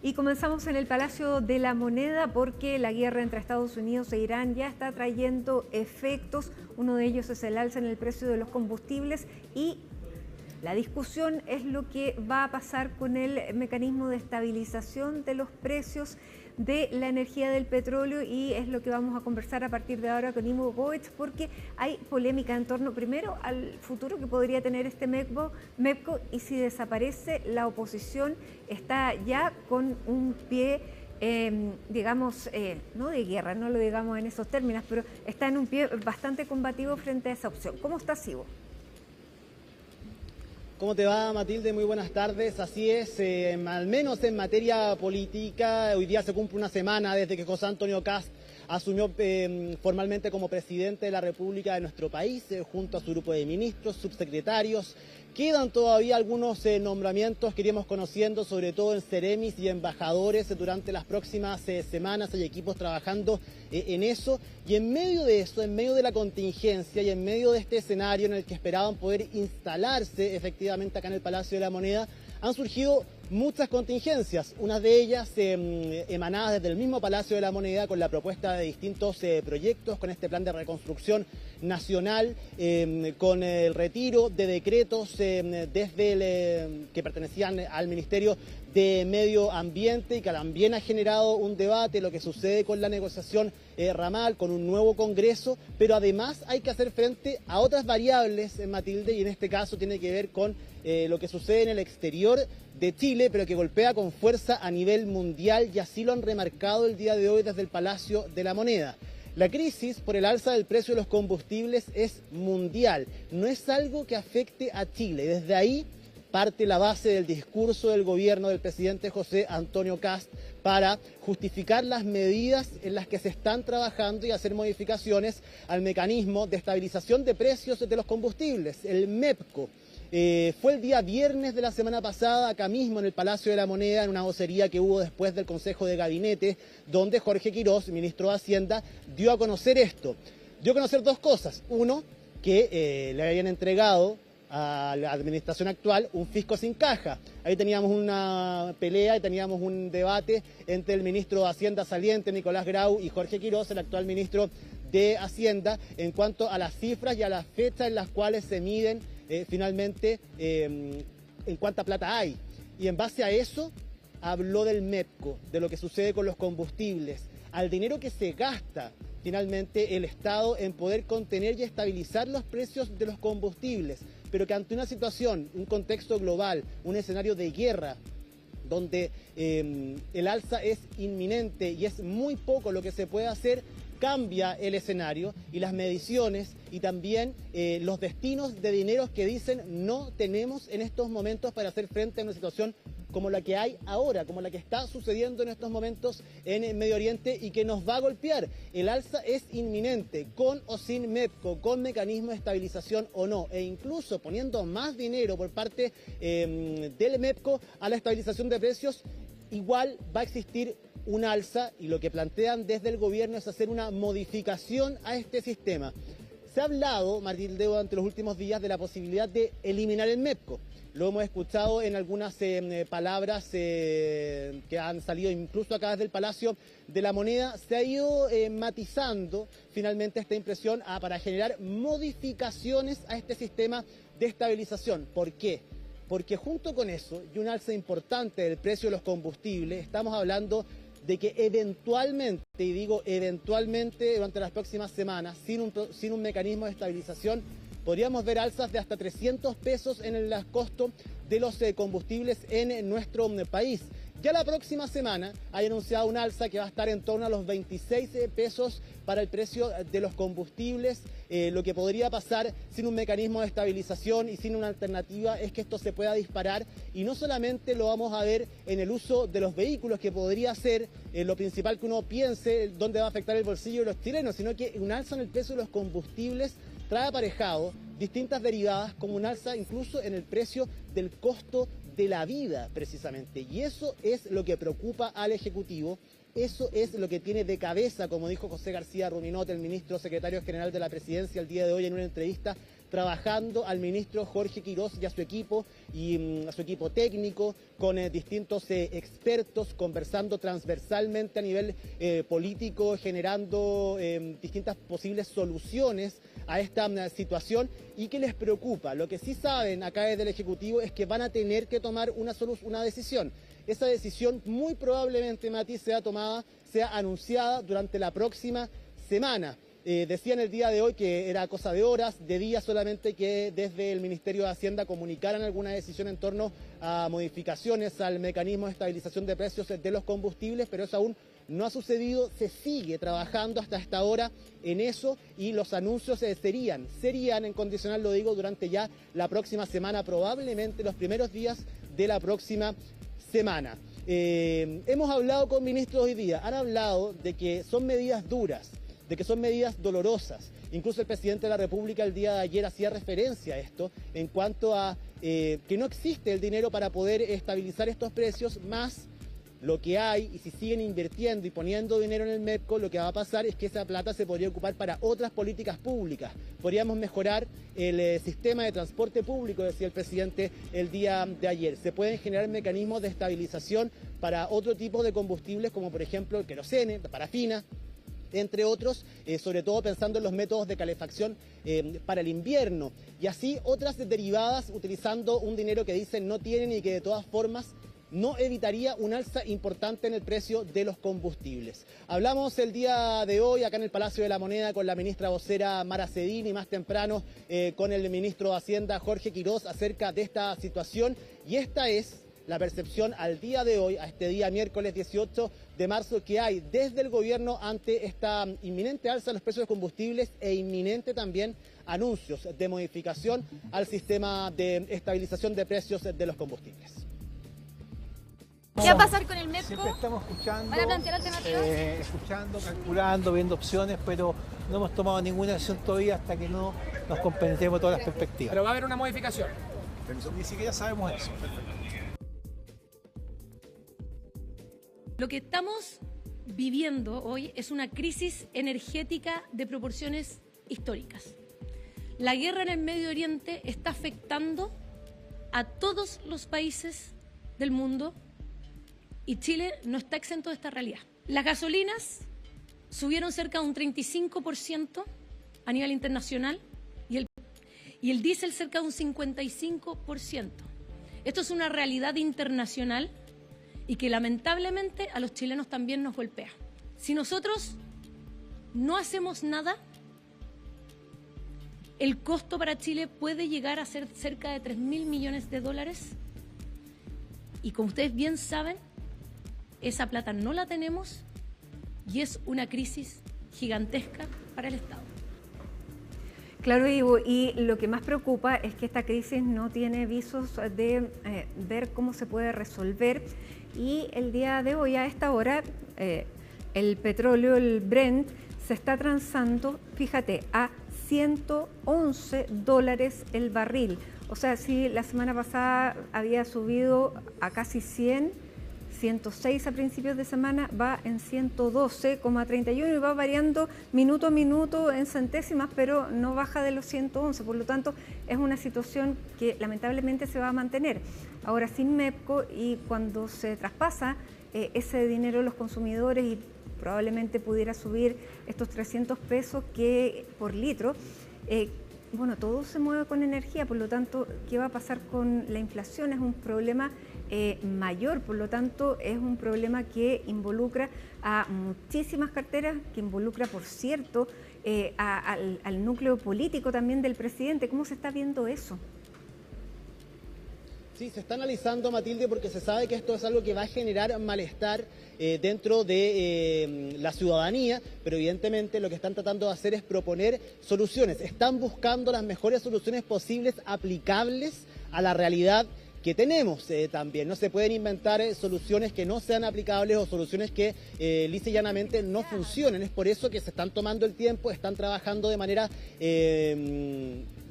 Y comenzamos en el Palacio de la Moneda porque la guerra entre Estados Unidos e Irán ya está trayendo efectos. Uno de ellos es el alza en el precio de los combustibles y la discusión es lo que va a pasar con el mecanismo de estabilización de los precios de la energía del petróleo, y es lo que vamos a conversar a partir de ahora con Ivo Goetz, porque hay polémica en torno primero al futuro que podría tener este MEPCO y si desaparece la oposición está ya con un pie, digamos, no de guerra, no lo digamos en esos términos, pero está en un pie bastante combativo frente a esa opción. ¿Cómo estás, Ivo? ¿Cómo te va, Matilde? Muy buenas tardes. Así es, al menos en materia política, hoy día se cumple una semana desde que José Antonio Kast asumió formalmente como presidente de la República de nuestro país, junto a su grupo de ministros, subsecretarios. Quedan todavía algunos nombramientos que iremos conociendo, sobre todo en seremis y embajadores durante las próximas semanas. Hay equipos trabajando en eso, y en medio de eso, en medio de la contingencia y en medio de este escenario en el que esperaban poder instalarse efectivamente acá en el Palacio de la Moneda, han surgido muchas contingencias, unas de ellas emanadas desde el mismo Palacio de la Moneda con la propuesta de distintos proyectos, con este plan de reconstrucción nacional, con el retiro de decretos que pertenecían al Ministerio de Medio Ambiente, y que también ha generado un debate, lo que sucede con la negociación ramal, con un nuevo Congreso, pero además hay que hacer frente a otras variables, Matilde, y en este caso tiene que ver con lo que sucede en el exterior de Chile, pero que golpea con fuerza a nivel mundial, y así lo han remarcado el día de hoy desde el Palacio de la Moneda. La crisis por el alza del precio de los combustibles es mundial, no es algo que afecte a Chile. Desde ahí parte la base del discurso del gobierno del presidente José Antonio Kast para justificar las medidas en las que se están trabajando y hacer modificaciones al mecanismo de estabilización de precios de los combustibles, el MEPCO. Fue el día viernes de la semana pasada, acá mismo en el Palacio de la Moneda, en una vocería que hubo después del Consejo de Gabinete, donde Jorge Quirós, ministro de Hacienda, dio a conocer esto. Dio a conocer dos cosas. Uno, que le habían entregado a la administración actual un fisco sin caja. Ahí teníamos una pelea y teníamos un debate entre el ministro de Hacienda saliente, Nicolás Grau, y Jorge Quirós, el actual ministro de Hacienda, en cuanto a las cifras y a las fechas en las cuales se miden finalmente en cuánta plata hay. Y en base a eso habló del MEPCO, de lo que sucede con los combustibles, al dinero que se gasta finalmente el Estado en poder contener y estabilizar los precios de los combustibles, pero que ante una situación, un contexto global, un escenario de guerra, donde el alza es inminente y es muy poco lo que se puede hacer, cambia el escenario y las mediciones y también los destinos de dineros que dicen no tenemos en estos momentos para hacer frente a una situación como la que hay ahora, como la que está sucediendo en estos momentos en el Medio Oriente y que nos va a golpear. El alza es inminente, con o sin MEPCO, con mecanismo de estabilización o no, e incluso poniendo más dinero por parte del MEPCO a la estabilización de precios, igual va a existir un alza, y lo que plantean desde el gobierno es hacer una modificación a este sistema. Se ha hablado, Matilde, durante los últimos días de la posibilidad de eliminar el MEPCO. Lo hemos escuchado en algunas palabras que han salido incluso acá desde el Palacio de la Moneda. Se ha ido matizando finalmente esta impresión para generar modificaciones a este sistema de estabilización. ¿Por qué? Porque junto con eso y un alza importante del precio de los combustibles, estamos hablando de que eventualmente, y digo eventualmente, durante las próximas semanas, sin un mecanismo de estabilización, podríamos ver alzas de hasta 300 pesos en el costo de los combustibles en nuestro país. Ya la próxima semana hay anunciado un alza que va a estar en torno a los 26 pesos para el precio de los combustibles. Lo que podría pasar sin un mecanismo de estabilización y sin una alternativa es que esto se pueda disparar, y no solamente lo vamos a ver en el uso de los vehículos, que podría ser lo principal que uno piense dónde va a afectar el bolsillo de los chilenos, sino que un alza en el precio de los combustibles trae aparejado distintas derivadas, como un alza incluso en el precio del costo de la vida, precisamente. Y eso es lo que preocupa al Ejecutivo, eso es lo que tiene de cabeza, como dijo José García Ruminot, el ministro secretario general de la Presidencia, el día de hoy en una entrevista trabajando al ministro Jorge Quirós y a su equipo técnico, con distintos expertos, conversando transversalmente a nivel político, generando distintas posibles soluciones a esta situación. ¿Y qué les preocupa? Lo que sí saben acá desde el Ejecutivo es que van a tener que tomar una decisión. Esa decisión muy probablemente, Mati, sea anunciada durante la próxima semana. Decían el día de hoy que era cosa de horas, de días solamente, que desde el Ministerio de Hacienda comunicaran alguna decisión en torno a modificaciones al mecanismo de estabilización de precios de los combustibles, pero eso aún no ha sucedido. Se sigue trabajando hasta esta hora en eso y los anuncios serían en condicional, lo digo, durante ya la próxima semana, probablemente los primeros días de la próxima semana. Hemos hablado con ministros hoy día, han hablado de que son medidas duras, de que son medidas dolorosas. Incluso el presidente de la República el día de ayer hacía referencia a esto en cuanto a que no existe el dinero para poder estabilizar estos precios, más lo que hay, y si siguen invirtiendo y poniendo dinero en el MEPCO, lo que va a pasar es que esa plata se podría ocupar para otras políticas públicas. Podríamos mejorar el sistema de transporte público, decía el presidente el día de ayer. Se pueden generar mecanismos de estabilización para otro tipo de combustibles, como por ejemplo el querosene, la parafina, entre otros, sobre todo pensando en los métodos de calefacción para el invierno. Y así otras derivadas, utilizando un dinero que dicen no tienen y que de todas formas no evitaría un alza importante en el precio de los combustibles. Hablamos el día de hoy acá en el Palacio de la Moneda con la ministra vocera Mara Cedín y más temprano con el ministro de Hacienda Jorge Quirós acerca de esta situación, y esta es la percepción al día de hoy, a este día miércoles 18 de marzo, que hay desde el gobierno ante esta inminente alza de los precios de combustibles e inminente también anuncios de modificación al sistema de estabilización de precios de los combustibles. ¿Qué va a pasar con el MEPCO? Siempre estamos escuchando, ¿Van a plantear alternativas? Escuchando, calculando, viendo opciones, pero no hemos tomado ninguna decisión todavía hasta que no nos compenetremos todas las perspectivas. Pero va a haber una modificación. Ni siquiera sabemos eso. Lo que estamos viviendo hoy es una crisis energética de proporciones históricas. La guerra en el Medio Oriente está afectando a todos los países del mundo y Chile no está exento de esta realidad. Las gasolinas subieron cerca de un 35% a nivel internacional y el diésel cerca de un 55%. Esto es una realidad internacional y que lamentablemente a los chilenos también nos golpea. Si nosotros no hacemos nada, el costo para Chile puede llegar a ser cerca de 3.000 millones de dólares. Y como ustedes bien saben, esa plata no la tenemos y es una crisis gigantesca para el Estado. Claro, Ivo, y lo que más preocupa es que esta crisis no tiene visos de ver cómo se puede resolver. Y el día de hoy, a esta hora, el petróleo, el Brent, se está transando, fíjate, a $111 el barril. O sea, si la semana pasada había subido a casi 106 a principios de semana, va en 112,31 y va variando minuto a minuto en centésimas, pero no baja de los 111. Por lo tanto, es una situación que lamentablemente se va a mantener. Ahora, sin MEPCO, y cuando se traspasa ese dinero a los consumidores y probablemente pudiera subir estos 300 pesos que por litro, bueno, todo se mueve con energía, por lo tanto, ¿qué va a pasar con la inflación? Es un problema mayor, por lo tanto, es un problema que involucra a muchísimas carteras, que involucra, por cierto, al núcleo político también del presidente. ¿Cómo se está viendo eso? Sí, se está analizando, Matilde, porque se sabe que esto es algo que va a generar malestar dentro de la ciudadanía, pero evidentemente lo que están tratando de hacer es proponer soluciones. Están buscando las mejores soluciones posibles aplicables a la realidad que tenemos también. No se pueden inventar soluciones que no sean aplicables o soluciones que lisa y llanamente no funcionen. Es por eso que se están tomando el tiempo, están trabajando de manera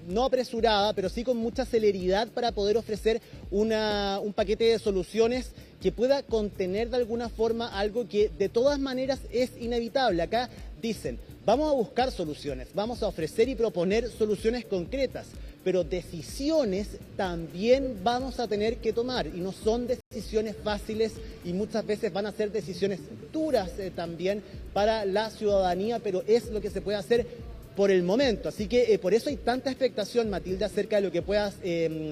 no apresurada, pero sí con mucha celeridad para poder ofrecer un paquete de soluciones que pueda contener de alguna forma algo que de todas maneras es inevitable. Acá dicen, vamos a buscar soluciones, vamos a ofrecer y proponer soluciones concretas, pero decisiones también vamos a tener que tomar y no son decisiones fáciles y muchas veces van a ser decisiones duras también para la ciudadanía, pero es lo que se puede hacer por el momento. Así que por eso hay tanta expectación, Matilde, acerca de lo que pueda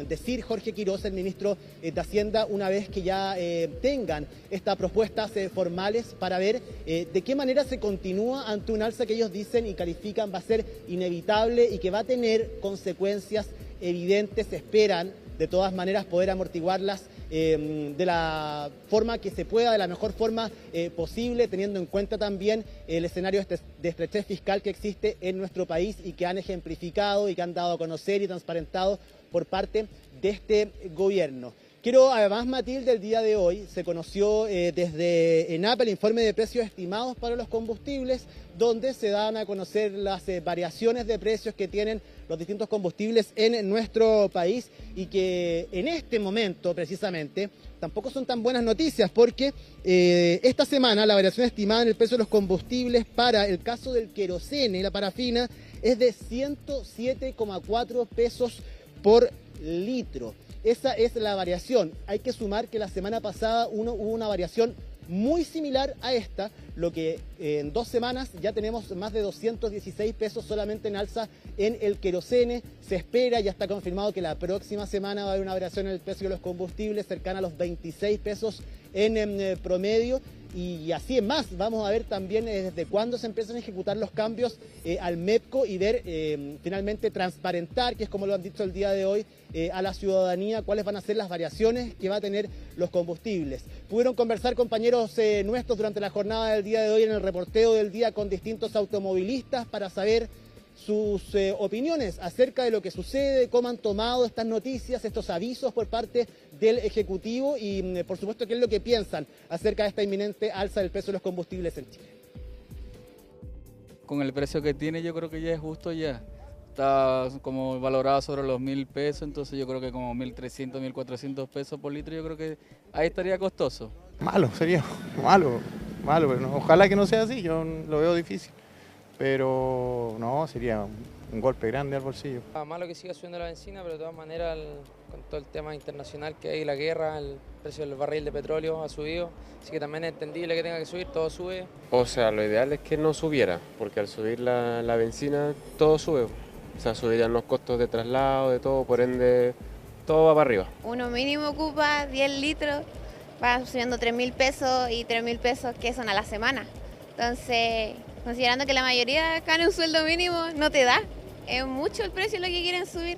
decir Jorge Quiroz, el ministro de Hacienda, una vez que ya tengan estas propuestas formales para ver de qué manera se continúa ante un alza que ellos dicen y califican va a ser inevitable y que va a tener consecuencias evidentes. Esperan de todas maneras poder amortiguarlas de la forma que se pueda, de la mejor forma posible, teniendo en cuenta también el escenario de estrechez fiscal que existe en nuestro país y que han ejemplificado y que han dado a conocer y transparentado por parte de este gobierno. Quiero, además, Matilde, el día de hoy se conoció desde ENAP el informe de precios estimados para los combustibles, donde se dan a conocer las variaciones de precios que tienen los distintos combustibles en nuestro país y que en este momento, precisamente, tampoco son tan buenas noticias porque esta semana la variación estimada en el precio de los combustibles para el caso del querosene y la parafina es de 107,4 pesos por litro. Esa es la variación. Hay que sumar que la semana pasada hubo una variación muy similar a esta, lo que en 2 semanas ya tenemos más de 216 pesos solamente en alza en el querosene. Se espera, ya está confirmado que la próxima semana va a haber una variación en el precio de los combustibles cercana a los 26 pesos en promedio. Y así es más, vamos a ver también desde cuándo se empiezan a ejecutar los cambios al MEPCO y ver finalmente transparentar, que es como lo han dicho el día de hoy, a la ciudadanía cuáles van a ser las variaciones que va a tener los combustibles. Pudieron conversar compañeros nuestros durante la jornada del día de hoy en el reporteo del día con distintos automovilistas para saber sus opiniones acerca de lo que sucede, cómo han tomado estas noticias, estos avisos por parte del Ejecutivo y por supuesto qué es lo que piensan acerca de esta inminente alza del precio de los combustibles en Chile. Con el precio que tiene yo creo que ya es justo ya. Está como valorado sobre los 1.000 pesos, entonces yo creo que como 1.300, 1.400 pesos por litro, yo creo que ahí estaría costoso. Malo, sería malo, pero no, ojalá que no sea así, yo lo veo difícil. Pero no, sería un golpe grande al bolsillo. Malo que siga subiendo la benzina, pero de todas maneras con todo el tema internacional que hay, la guerra, el precio del barril de petróleo ha subido, así que también es entendible que tenga que subir, todo sube. O sea, lo ideal es que no subiera, porque al subir la benzina todo sube. O sea, subirían los costos de traslado, de todo, por ende todo va para arriba. Uno mínimo ocupa 10 litros, va subiendo 3.000 pesos y 3.000 pesos que son a la semana. Entonces, considerando que la mayoría gana un sueldo mínimo, no te da. Es mucho el precio lo que quieren subir.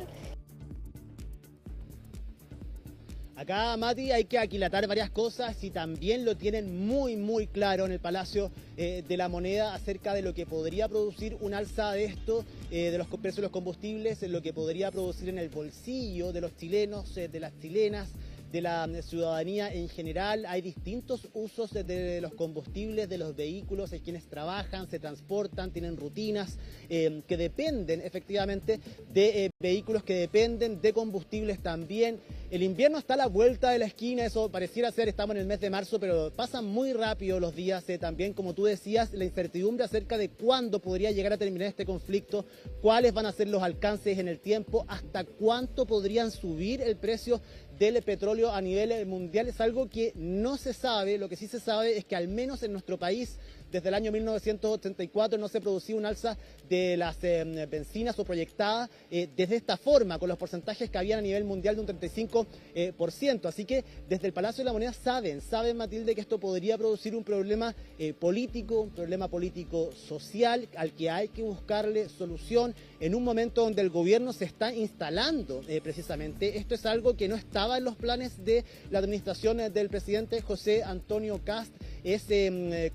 Acá, Mati, hay que aquilatar varias cosas y también lo tienen muy claro en el Palacio de la Moneda acerca de lo que podría producir un alza de esto, de los precios de los combustibles, lo que podría producir en el bolsillo de los chilenos, de las chilenas, de la ciudadanía en general. Hay distintos usos de los combustibles, de los vehículos, hay quienes trabajan, se transportan, tienen rutinas que dependen efectivamente de vehículos que dependen de combustibles también. El invierno está a la vuelta de la esquina, eso pareciera ser, estamos en el mes de marzo, pero pasan muy rápido los días también, como tú decías, la incertidumbre acerca de cuándo podría llegar a terminar este conflicto, cuáles van a ser los alcances en el tiempo, hasta cuánto podrían subir el precio del petróleo a nivel mundial, es algo que no se sabe. Lo que sí se sabe es que al menos en nuestro país, desde el año 1984 no se producía un alza de las bencinas o proyectada desde esta forma, con los porcentajes que habían a nivel mundial de un 35%. Así que desde el Palacio de la Moneda saben, Matilde, que esto podría producir un problema político social al que hay que buscarle solución en un momento donde el gobierno se está instalando precisamente. Esto es algo que no estaba en los planes de la administración del presidente José Antonio Kast. Es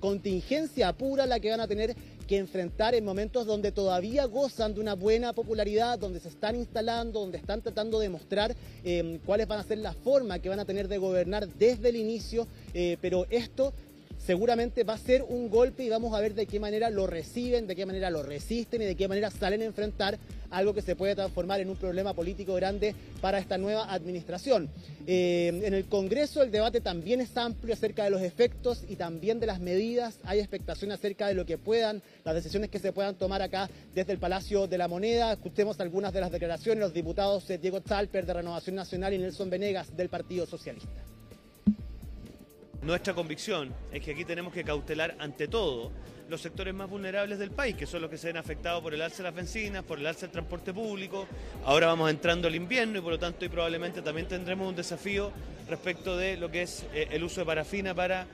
contingencia pura la que van a tener que enfrentar en momentos donde todavía gozan de una buena popularidad, donde se están instalando, donde están tratando de mostrar cuáles van a ser las formas que van a tener de gobernar desde el inicio, pero esto seguramente va a ser un golpe y vamos a ver de qué manera lo reciben, de qué manera lo resisten y de qué manera salen a enfrentar algo que se puede transformar en un problema político grande para esta nueva administración. En el Congreso el debate también es amplio acerca de los efectos y también de las medidas. Hay expectación acerca de lo que puedan, las decisiones que se puedan tomar acá desde el Palacio de la Moneda. Escuchemos algunas de las declaraciones de los diputados Diego Chalper de Renovación Nacional y Nelson Venegas del Partido Socialista. Nuestra convicción es que aquí tenemos que cautelar ante todo los sectores más vulnerables del país, que son los que se ven afectados por el alza de las bencinas, por el alza del transporte público. Ahora vamos entrando al invierno y por lo tanto y probablemente también tendremos un desafío respecto de lo que es el uso de parafina para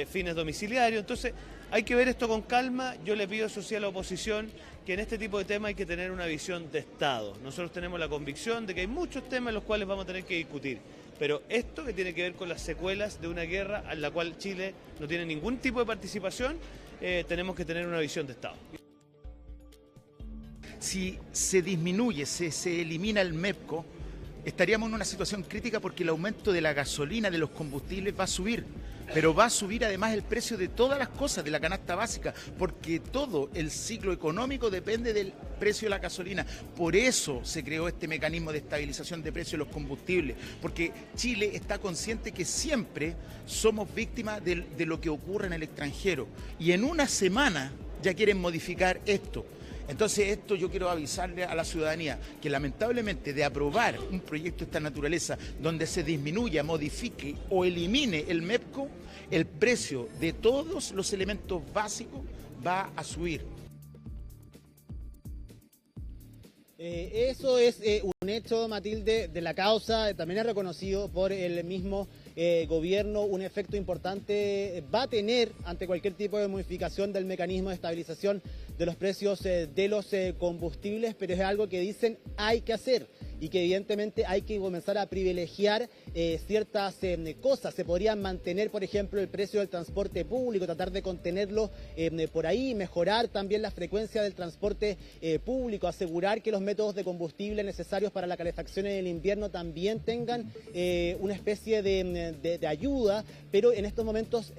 fines domiciliarios. Entonces hay que ver esto con calma. Yo le pido eso sí a la oposición, que en este tipo de temas hay que tener una visión de Estado. Nosotros tenemos la convicción de que hay muchos temas en los cuales vamos a tener que discutir. Pero esto que tiene que ver con las secuelas de una guerra en la cual Chile no tiene ningún tipo de participación, tenemos que tener una visión de Estado. Si se disminuye, se elimina el MEPCO, estaríamos en una situación crítica porque el aumento de la gasolina, de los combustibles va a subir. Pero va a subir además el precio de todas las cosas, de la canasta básica, porque todo el ciclo económico depende del precio de la gasolina. Por eso se creó este mecanismo de estabilización de precios de los combustibles, porque Chile está consciente que siempre somos víctimas de lo que ocurre en el extranjero. Y en una semana ya quieren modificar esto. Entonces esto yo quiero avisarle a la ciudadanía que lamentablemente de aprobar un proyecto de esta naturaleza donde se disminuya, modifique o elimine el MEPCO, el precio de todos los elementos básicos va a subir. Eso es un hecho, Matilde, de la causa, también es reconocido por el mismo gobierno. Un efecto importante va a tener ante cualquier tipo de modificación del mecanismo de estabilización de los precios de los combustibles, pero es algo que dicen hay que hacer y que evidentemente hay que comenzar a privilegiar ciertas cosas. Se podrían mantener, por ejemplo, el precio del transporte público, tratar de contenerlo por ahí, mejorar también la frecuencia del transporte público, asegurar que los métodos de combustible necesarios para la calefacción en el invierno también tengan una especie de ayuda, pero en estos momentos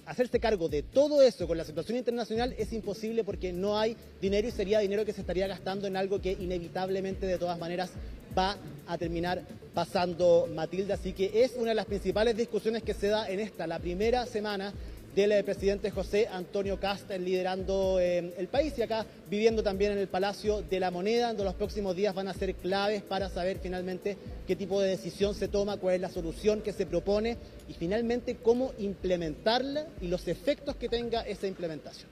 hacerse cargo de todo eso con la situación internacional es imposible porque no hay dinero y sería dinero que se estaría gastando en algo que inevitablemente de todas maneras va a terminar pasando, Matilde. Así que es una de las principales discusiones que se da en la primera semana del presidente José Antonio Kast liderando el país y acá viviendo también en el Palacio de la Moneda, donde los próximos días van a ser claves para saber finalmente qué tipo de decisión se toma, cuál es la solución que se propone y finalmente cómo implementarla y los efectos que tenga esa implementación.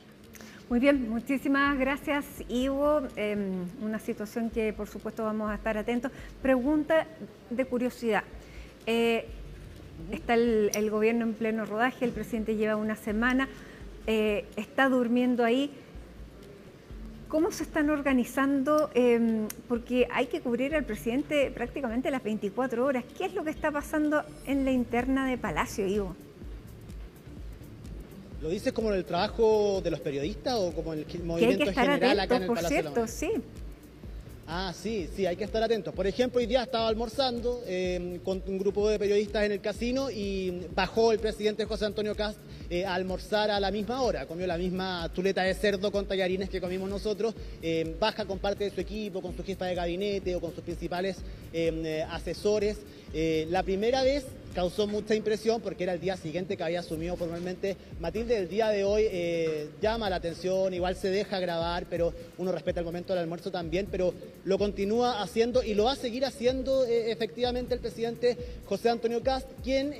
Muy bien, muchísimas gracias, Ivo. Una situación que por supuesto vamos a estar atentos. Pregunta de curiosidad. Está el gobierno en pleno rodaje, el presidente lleva una semana, está durmiendo ahí. ¿Cómo se están organizando? Porque hay que cubrir al presidente prácticamente las 24 horas. ¿Qué es lo que está pasando en la interna de Palacio, Ivo? ¿Lo dices como en el trabajo de los periodistas o como en el movimiento en general atentos, acá en el Palacio de la Moneda? Sí. Ah, sí, hay que estar atentos. Por ejemplo, hoy día estaba almorzando con un grupo de periodistas en el casino y bajó el presidente José Antonio Kast a almorzar a la misma hora. Comió la misma chuleta de cerdo con tallarines que comimos nosotros. Baja con parte de su equipo, con su jefa de gabinete o con sus principales asesores. La primera vez causó mucha impresión porque era el día siguiente que había asumido formalmente Matilde. El día de hoy llama la atención, igual se deja grabar, pero uno respeta el momento del almuerzo también, pero lo continúa haciendo y lo va a seguir haciendo efectivamente el presidente José Antonio Kast, quien,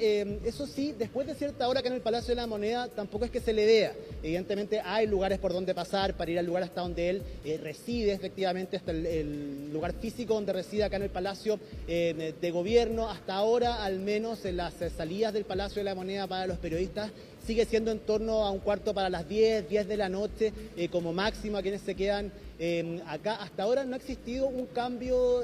eso sí, después de cierta hora que en el Palacio de la Moneda tampoco es que se le vea. Evidentemente hay lugares por donde pasar para ir al lugar hasta donde él reside, efectivamente, hasta el lugar físico donde reside acá en el Palacio de Gobierno. Hasta ahora, al menos, en las salidas del Palacio de la Moneda para los periodistas sigue siendo en torno a un cuarto para las 10 de la noche como máximo a quienes se quedan acá. Hasta ahora no ha existido un cambio,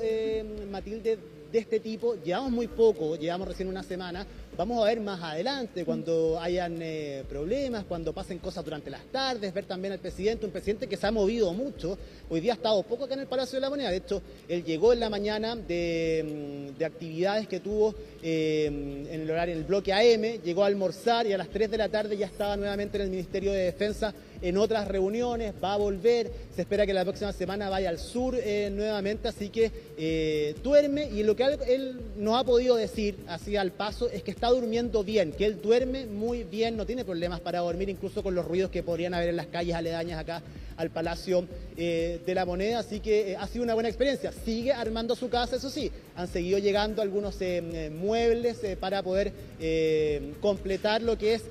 Matilde, de este tipo. Llevamos muy poco, llevamos recién una semana, vamos a ver más adelante, cuando hayan problemas, cuando pasen cosas durante las tardes, ver también al presidente, un presidente que se ha movido mucho. Hoy día ha estado poco acá en el Palacio de la Moneda. De hecho, él llegó en la mañana de actividades que tuvo en el horario, en el bloque AM, llegó a almorzar y a las 3 de la tarde ya estaba nuevamente en el Ministerio de Defensa en otras reuniones, va a volver, se espera que la próxima semana vaya al sur nuevamente, así que duerme, y lo que él nos ha podido decir así al paso es que está durmiendo bien, que él duerme muy bien, no tiene problemas para dormir, incluso con los ruidos que podrían haber en las calles aledañas acá al Palacio de la Moneda, así que ha sido una buena experiencia. Sigue armando su casa, eso sí, han seguido llegando algunos muebles para poder completar lo que es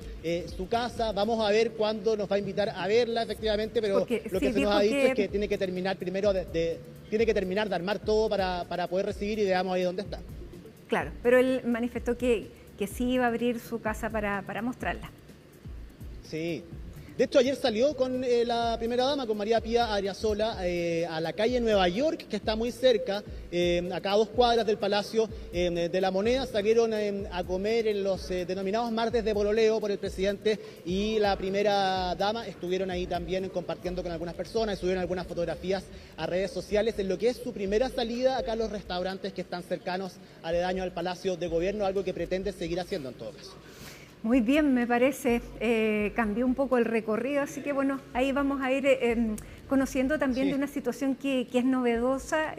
su casa. Vamos a ver cuándo nos va a invitar a verla, efectivamente, pero porque lo que se nos ha dicho es que tiene que terminar primero tiene que terminar de armar todo para poder recibir, y veamos ahí dónde está. Claro, pero él manifestó que sí iba a abrir su casa para mostrarla. Sí. De hecho, ayer salió con la primera dama, con María Pía Ariazola, a la calle Nueva York, que está muy cerca, acá a 2 cuadras del Palacio de la Moneda. Salieron a comer en los denominados martes de pololeo por el presidente y la primera dama. Estuvieron ahí también compartiendo con algunas personas, subieron algunas fotografías a redes sociales en lo que es su primera salida acá a los restaurantes que están cercanos aledaños al Palacio de Gobierno, algo que pretende seguir haciendo en todo caso. Muy bien, me parece, cambió un poco el recorrido, así que bueno, ahí vamos a ir conociendo también de una situación que es novedosa.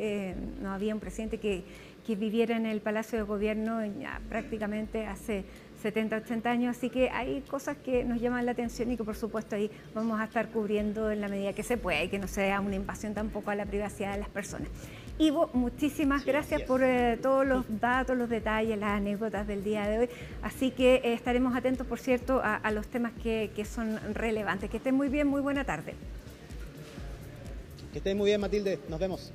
No había un presidente que viviera en el Palacio de Gobierno ya prácticamente hace 70, 80 años, así que hay cosas que nos llaman la atención y que por supuesto ahí vamos a estar cubriendo en la medida que se pueda y que no sea una invasión tampoco a la privacidad de las personas. Ivo, muchísimas gracias por todos los datos, los detalles, las anécdotas del día de hoy. Así que estaremos atentos, por cierto, a los temas que son relevantes. Que estén muy bien, muy buena tarde. Que estén muy bien, Matilde. Nos vemos.